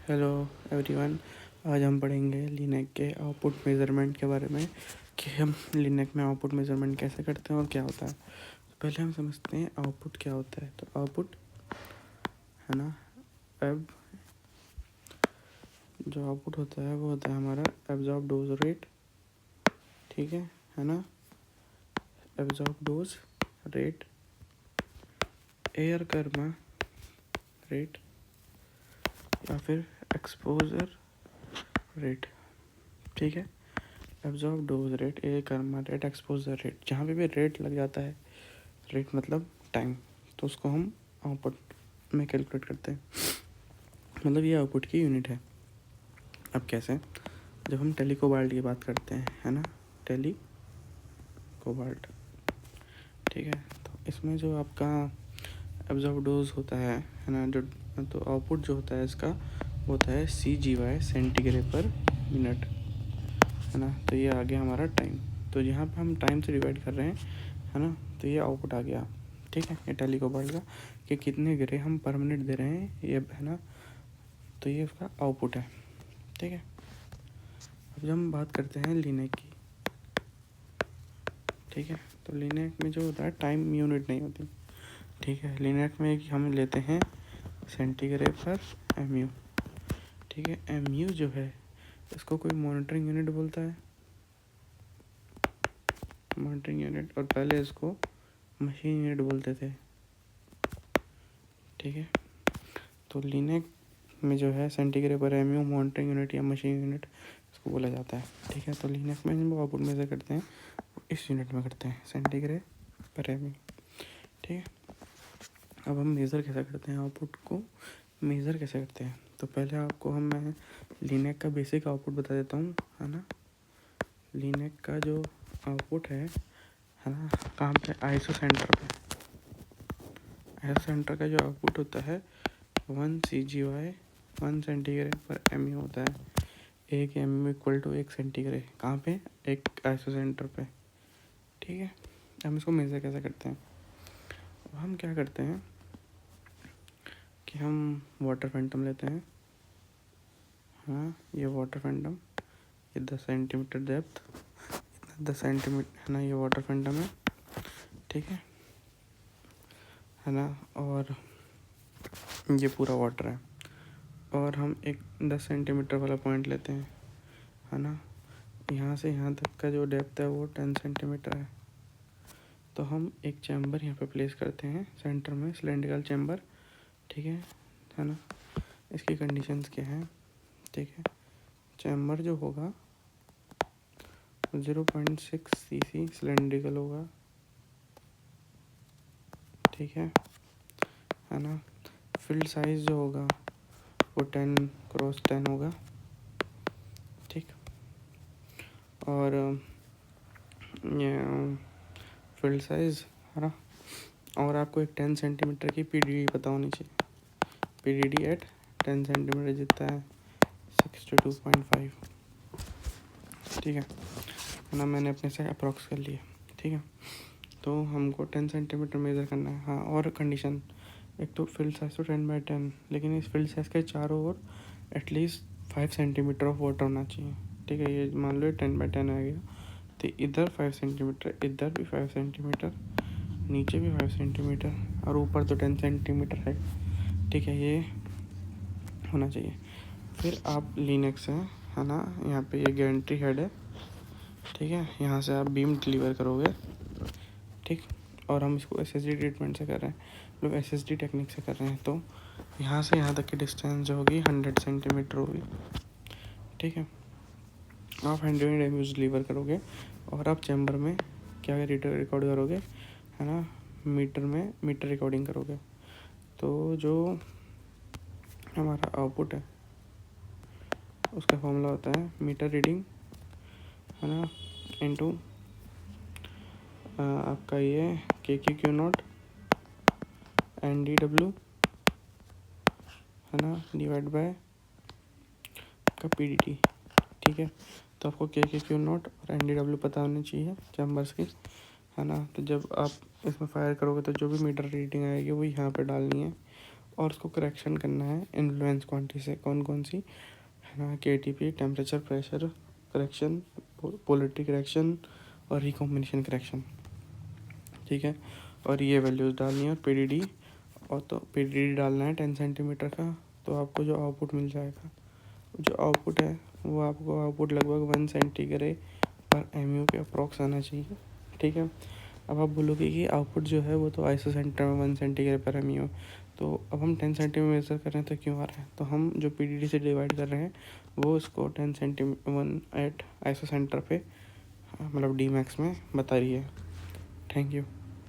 Hello everyone. आज हम पढ़ेंगे लिनक्स के आउटपुट मेज़रमेंट के बारे में कि हम लिनक्स में आउटपुट मेज़रमेंट कैसे करते हैं और क्या होता है। तो पहले हम समझते हैं आउटपुट क्या होता है। तो आउटपुट है ना, अब जो आउटपुट होता है वो होता है हमारा एब्जॉर्ब डोज रेट। ठीक है ना, absorb dose rate, air Karma rate या फिर एक्सपोजर रेट। ठीक है, absorb dose rate, air Karma rate, exposure rate. जहाँ पे भी रेट लग जाता है, रेट मतलब टाइम, तो उसको हम आउटपुट में कैलकुलेट करते हैं। मतलब ये आउटपुट की यूनिट है। अब कैसे, जब हम टेलीकोबाल्ट की बात करते हैं, है ना, टेलीकोबाल्ट। ठीक है, तो इसमें जो आपका एब्जॉर्ब डोज होता है ना, जो तो आउटपुट जो होता है इसका वो होता है CGY, सेंटीग्रेड पर मिनट, है ना। तो ये आ गया हमारा टाइम। तो यहाँ पे हम टाइम से डिवाइड कर रहे हैं, है ना, तो ये आउटपुट आ गया। ठीक है, ये टेलीकोबाल्ट का कि कितने ग्रे हम पर मिनट दे रहे हैं, ये है ना, तो ये उसका आउटपुट है। ठीक है, अब जब हम बात करते हैं लिनक्स की। ठीक है, तो लिनक्स में जो होता है टाइम यूनिट नहीं होती। ठीक है, लिनक्स में हम लेते हैं सेंटीग्रेड पर MU। ठीक है, MU जो है इसको कोई मॉनिटरिंग यूनिट बोलता है, मॉनिटरिंग यूनिट, और पहले इसको मशीन यूनिट बोलते थे। ठीक है, तो लिनक्स में जो है सेंटीग्रेड पर MU मॉनिटरिंग यूनिट या मशीन यूनिट इसको बोला जाता है। ठीक है, तो लिनक्स में जो आउटपुट मेजर करते हैं इस यूनिट में करते हैं, सेंटीग्रेड पर MU। ठीक है, अब हम मेज़र कैसे करते हैं, आउटपुट को मेज़र कैसे करते हैं। तो पहले आपको मैं लिनक्स का बेसिक आउटपुट बता देता हूँ, है ना। लिनक्स का जो आउटपुट है ना, कहाँ पे, आईएसओ सेंटर पे। आईएसओ सेंटर का जो आउटपुट होता है 1 CGY 1 सेंटीग्रेड पर MU होता है। एक MU इक्वल टू 1 सेंटीग्रेड, कहाँ पे, एक आईएसओ सेंटर पे। ठीक है, हम इसको मेज़र कैसे करते हैं। अब हम क्या करते हैं कि हम वाटर फैंटम लेते हैं। हाँ, ये वाटर फैंटम, ये 10 सेंटीमीटर डेप्थ, 10 सेंटीमीटर, है ना, ये वाटर फैंटम है। ठीक है ना, और ये पूरा वाटर है, और हम एक 10 सेंटीमीटर वाला पॉइंट लेते हैं, है ना। यहाँ से यहाँ तक का जो डेप्थ है वो 10 सेंटीमीटर है। तो हम एक चैम्बर यहाँ पे प्लेस करते हैं सेंटर में, सिलेंड्रिकल चैम्बर। ठीक है ना। इसकी कंडीशंस क्या हैं। ठीक है, चैम्बर जो होगा 0.6 cc सिलेंड्रिकल होगा। ठीक है ना। फील्ड साइज जो होगा वो 10x10 होगा। ठीक, और ये फील्ड साइज, है ना, और आपको एक 10 सेंटीमीटर की PDD पता होनी चाहिए। PDD एट 10 सेंटीमीटर जितना है 62.5। ठीक है ना, मैंने अपने से अप्रॉक्स कर लिया। ठीक है, तो हमको 10 सेंटीमीटर मेज़र करना है। हाँ, और कंडीशन, एक तो फील्ड साइज तो 10x10, लेकिन इस फील्ड साइज के चारों ओर एटलीस्ट 5 सेंटीमीटर ऑफ वाटर होना चाहिए। ठीक है, ये मान लो 10x10 आ गया, तो इधर 5 सेंटीमीटर, इधर भी 5 सेंटीमीटर, नीचे भी 5 सेंटीमीटर, और ऊपर तो 10 सेंटीमीटर है। ठीक है, ये होना चाहिए। फिर आप लिनक्स है ना, यहाँ पे ये गेंट्री हेड है। ठीक है, यहाँ से आप बीम डिलीवर करोगे। ठीक, और हम इसको SSD ट्रीटमेंट से कर रहे हैं, मतलब SSD टेक्निक से कर रहे हैं। तो यहाँ से यहाँ तक की डिस्टेंस जो होगी 100 सेंटीमीटर होगी। ठीक है, आप 100 MUs डिलीवर करोगे, और आप चैम्बर में क्या रिकॉर्ड करोगे, है ना, मीटर रिकॉर्डिंग करोगे। तो जो हमारा आउटपुट है उसका फॉर्मूला होता है मीटर रीडिंग, है ना, इनटू आपका ये KQ0 NDW, है ना, डिवाइड बाय का PDT। ठीक है, तो आपको KQ0 और NDW पता होनी चाहिए चैम्बर्स की, है ना। तो जब आप इसमें फायर करोगे तो जो भी मीटर रीडिंग आएगी वो यहाँ पे डालनी है, और उसको करेक्शन करना है इन्फ्लुएंस क्वांटिटी से, कौन कौन सी है ना, KTP temperature pressure correction, polarity correction और रिकॉम्बिनेशन करेक्शन, ठीक है। और ये वैल्यूज़ डालनी है और PDD, और तो PDD डालना है 10 सेंटीमीटर का, तो आपको जो आउटपुट मिल जाएगा, जो आउटपुट है वो आपको आउटपुट लगभग 1 सेंटीग्रेड पर MU के अप्रॉक्स आना चाहिए, ठीक है। अब आप बोलोगे कि आउटपुट जो है वो तो आइसो सेंटर में 1 सेंटीग्रेड पर MU, तो अब हम 10 सेंटीमीटर मेजर कर रहे हैं तो क्यों आ रहा है, तो हम जो PDD से डिवाइड कर रहे हैं वो इसको 10 सेंटीमीटर 1 एट आइसो सेंटर पे मतलब D max में बता रही है। Thank you.